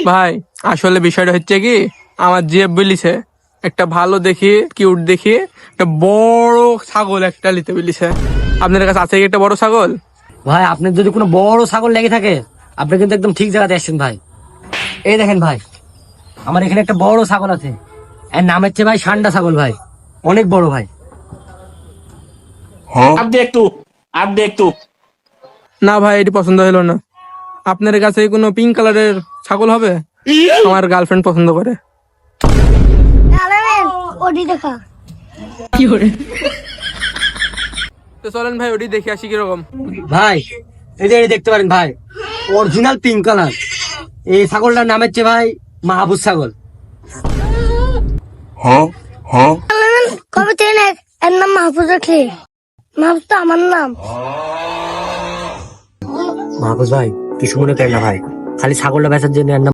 ভাই আসলে বিষয়টা হচ্ছে কি, আমার জিএফ বলিছে একটা ভালো দেখি কিউট দেখি একটা বড় ছাগল একটা নিতে বলিছে। আপনার কাছে আছে কি একটা বড় ছাগল? ভাই আপনার যদি কোনো বড় ছাগল লেগে থাকে আপনি কিন্তু একদম ঠিক জায়গাতে আসছেন ভাই। এই দেখেন ভাই, আমার এখানে একটা বড় ছাগল আছে, এর নাম হচ্ছে ভাই সান্ডা ছাগল ভাই, অনেক বড় ভাই। আর দে একটু। না ভাই, এটি পছন্দ হলো না। আপনার কাছে কোনো পিঙ্ক কালারের ছাগল হবে? আমার গার্লফ্রেন্ড পছন্দ করে। ওডি দেখা তো চলেন ভাই ওটি দেখে আসি কিরকম। ভাই এই যে দেখতে পারেন ভাই, অরিজিনাল পিঙ্ক কালার। এই ছাগলটার নাম হচ্ছে ভাই মাহবুব ছাগল। কবে থেকে এর নাম মাহফুজ রাখলি? মাহফুজ তো আমার নাম। মাহবুব ভাই কিছু মনে করেন না ভাই, খালি ছাগলটা বেচার জন্য এর নাম